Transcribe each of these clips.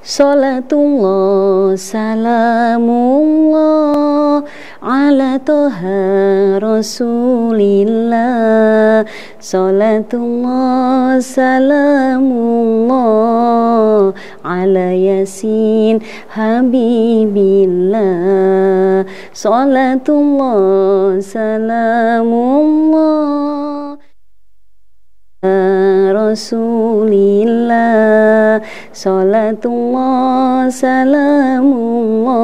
Salatullah salamullah ala toha rasulillah. Salatullah salamullah ala yasin habibillah. Salatullah salamullah Rasulillah. Salatullah salamullah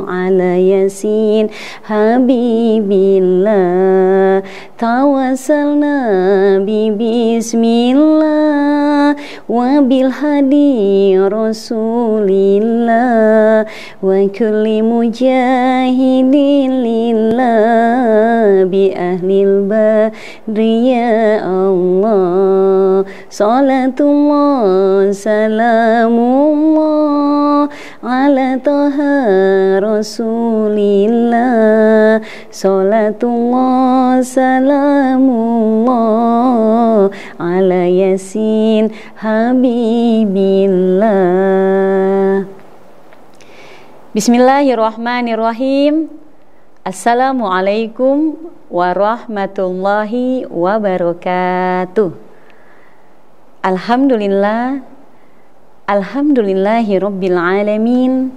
ala yasin habibillah. Tawassalna bismillah wa bil hadi rasulillah wa kulli mujahidin lillah bi ahlil badri ya Allah. Salatullah salamullah ala toha rasulillah. Salatullah salamullah ala yasin habibillah. Bismillahirrahmanirrahim. Assalamualaikum warahmatullahi wabarakatuh. Alhamdulillah, alhamdulillahi rabbil alamin,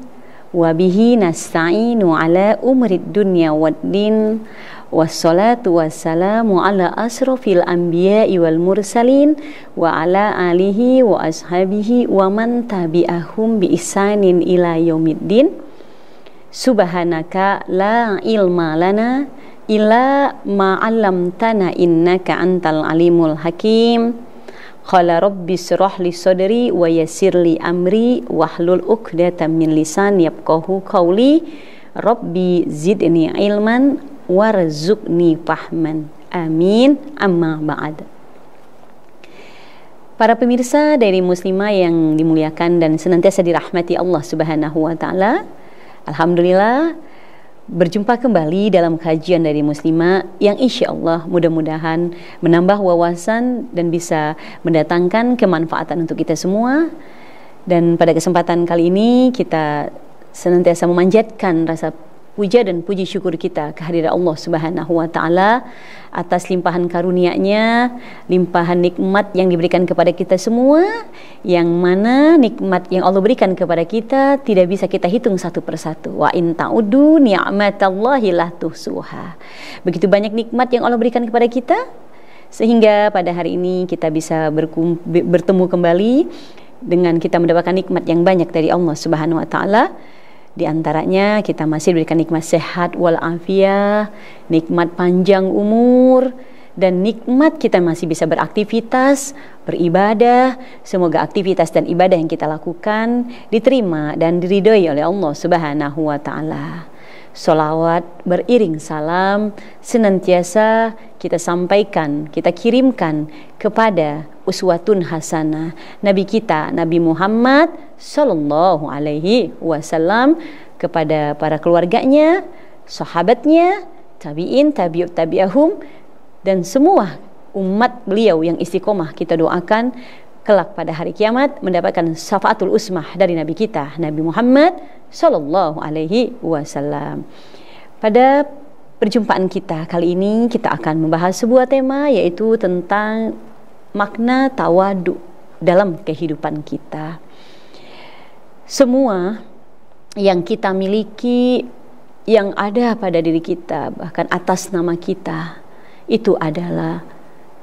wabihi nasta'inu ala umrid dunya waddin, wassalatu wassalamu ala asrafil anbiya'i wal mursalin, wa ala alihi wa ashabihi wa man tabi'ahum bi ihsanin ila yaumiddin. Subhanaka la ilma lana illa ma 'allamtana innaka antal alimul hakim. Qala rabbi shrah li sadri wa yassir li amri wahlul 'uqdatam min lisani yafqahu qawli. Rabbi zidni ilman warzuqni fahman. Amin. Amma ba'd. Para pemirsa dari Muslimah yang dimuliakan dan senantiasa dirahmati Allah Subhanahu wa taala, alhamdulillah berjumpa kembali dalam kajian dari Muslimah yang insya Allah mudah-mudahan menambah wawasan dan bisa mendatangkan kemanfaatan untuk kita semua. Dan pada kesempatan kali ini kita senantiasa memanjatkan rasa puja dan puji syukur kita kehadirat Allah Subhanahu wa taala atas limpahan karunia-Nya, limpahan nikmat yang diberikan kepada kita semua, yang mana nikmat yang Allah berikan kepada kita tidak bisa kita hitung satu persatu. Wa in ta'uddu ni'matallahi la tuhsuha. Begitu banyak nikmat yang Allah berikan kepada kita sehingga pada hari ini kita bisa bertemu kembali dengan kita mendapatkan nikmat yang banyak dari Allah Subhanahu wa taala. Di antaranya kita masih diberikan nikmat sehat walafiat, nikmat panjang umur, dan nikmat kita masih bisa beraktivitas, beribadah. Semoga aktivitas dan ibadah yang kita lakukan diterima dan diridhoi oleh Allah Subhanahu wa taala. Sholawat beriring salam senantiasa kita sampaikan, kita kirimkan kepada uswatun hasanah Nabi kita, Nabi Muhammad sallallahu alaihi wasallam, kepada para keluarganya, sahabatnya, tabi'in, tabi'ut tabi'ahum, dan semua umat beliau yang istiqomah. Kita doakan kelak pada hari kiamat mendapatkan syafaatul usmah dari Nabi kita, Nabi Muhammad sallallahu alaihi wasallam. Pada perjumpaan kita kali ini kita akan membahas sebuah tema, yaitu tentang makna tawadu dalam kehidupan kita. Semua yang kita miliki, yang ada pada diri kita, bahkan atas nama kita, itu adalah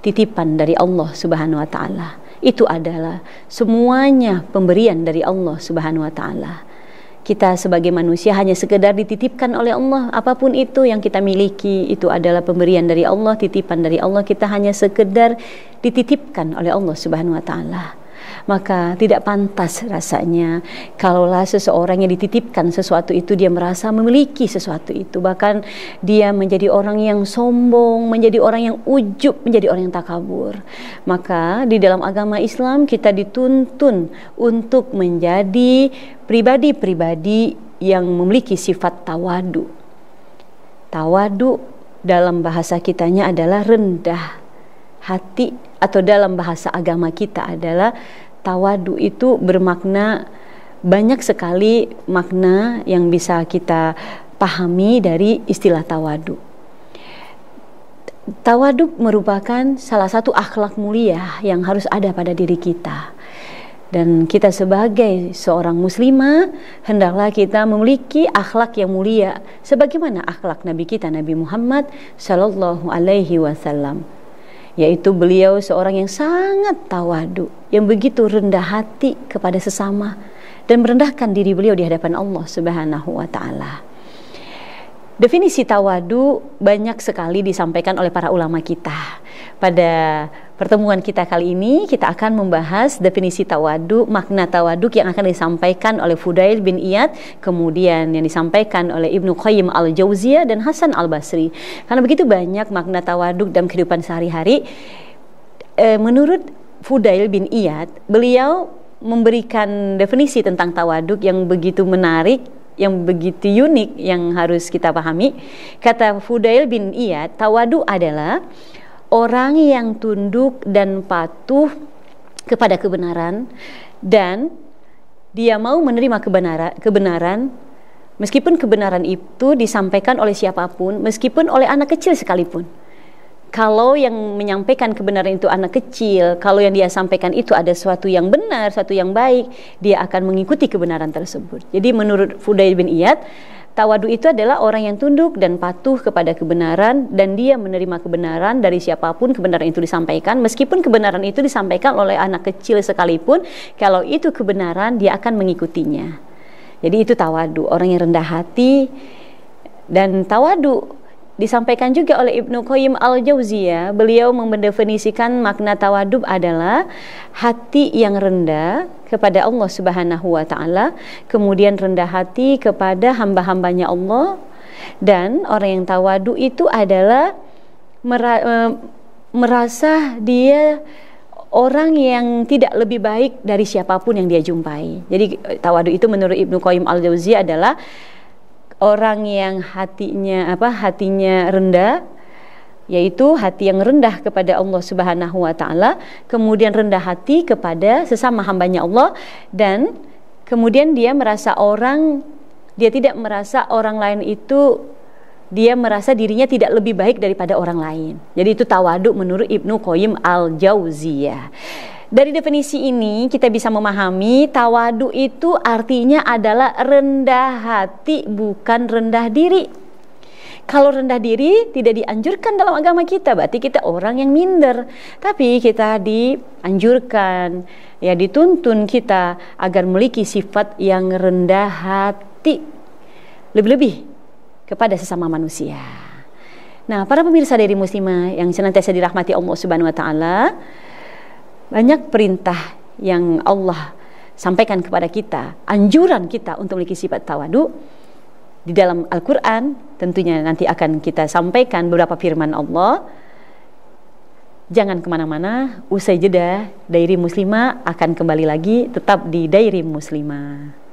titipan dari Allah Subhanahu wa taala. Itu adalah semuanya pemberian dari Allah Subhanahu wa taala. Kita sebagai manusia hanya sekedar dititipkan oleh Allah. Apapun itu yang kita miliki, itu adalah pemberian dari Allah, titipan dari Allah. Kita hanya sekedar dititipkan oleh Allah Subhanahu wa taala. Maka tidak pantas rasanya kalaulah seseorang yang dititipkan sesuatu itu dia merasa memiliki sesuatu itu, bahkan dia menjadi orang yang sombong, menjadi orang yang ujub, menjadi orang yang takabur. Maka di dalam agama Islam kita dituntun untuk menjadi pribadi-pribadi yang memiliki sifat tawadu. Tawadu dalam bahasa kitanya adalah rendah hati, atau dalam bahasa agama kita adalah tawadu itu bermakna banyak sekali makna yang bisa kita pahami dari istilah tawadu. Tawadu merupakan salah satu akhlak mulia yang harus ada pada diri kita. Dan kita sebagai seorang muslimah, hendaklah kita memiliki akhlak yang mulia sebagaimana akhlak Nabi kita, Nabi Muhammad sallallahu alaihi wasallam. Yaitu beliau seorang yang sangat tawadu, yang begitu rendah hati kepada sesama dan merendahkan diri beliau di hadapan Allah Subhanahu wa taala. Definisi tawadu banyak sekali disampaikan oleh para ulama kita. Pada pertemuan kita kali ini kita akan membahas definisi tawadu, makna tawaduk yang akan disampaikan oleh Fudail bin Iyad, kemudian yang disampaikan oleh Ibnu Qayyim al-Jauziyah dan Hasan al-Basri. Karena begitu banyak makna tawaduk dalam kehidupan sehari-hari. Menurut Fudail bin Iyad, beliau memberikan definisi tentang tawaduk yang begitu menarik, yang begitu unik, yang harus kita pahami. Kata Fudail bin Iyad, tawadu adalah orang yang tunduk dan patuh kepada kebenaran, dan dia mau menerima kebenaran meskipun kebenaran itu disampaikan oleh siapapun, meskipun oleh anak kecil sekalipun. Kalau yang menyampaikan kebenaran itu anak kecil, kalau yang dia sampaikan itu ada sesuatu yang benar, sesuatu yang baik, dia akan mengikuti kebenaran tersebut. Jadi menurut Fudail bin Iyad, tawadu itu adalah orang yang tunduk dan patuh kepada kebenaran, dan dia menerima kebenaran dari siapapun kebenaran itu disampaikan, meskipun kebenaran itu disampaikan oleh anak kecil sekalipun, kalau itu kebenaran dia akan mengikutinya. Jadi itu tawadu, orang yang rendah hati. Dan tawadu disampaikan juga oleh Ibnu Qayyim al-Jauziyah. Beliau mendefinisikan makna tawadub adalah hati yang rendah kepada Allah Subhanahu wa taala, kemudian rendah hati kepada hamba-hambanya Allah, dan orang yang tawadu itu adalah merasa dia orang yang tidak lebih baik dari siapapun yang dia jumpai. Jadi tawadu itu menurut Ibnu Qayyim al-Jauziyah adalah orang yang hatinya rendah, yaitu hati yang rendah kepada Allah Subhanahu wa taala, kemudian rendah hati kepada sesama hambanya Allah, dan kemudian dia tidak merasa orang lain itu, dia merasa dirinya tidak lebih baik daripada orang lain. Jadi itu tawadu menurut Ibnu Qayyim al-Jauziyah. Dari definisi ini kita bisa memahami tawadu itu artinya adalah rendah hati, bukan rendah diri. Kalau rendah diri tidak dianjurkan dalam agama kita, berarti kita orang yang minder. Tapi kita dianjurkan, ya dituntun kita agar memiliki sifat yang rendah hati, lebih-lebih kepada sesama manusia. Nah, para pemirsa dari Muslimah yang senantiasa dirahmati Allah Subhanahu wa taala, banyak perintah yang Allah sampaikan kepada kita, anjuran kita untuk memiliki sifat tawadu. Di dalam Al-Quran tentunya nanti akan kita sampaikan beberapa firman Allah. Jangan kemana-mana, usai jeda Diary Muslimah akan kembali lagi, tetap di Diary Muslimah.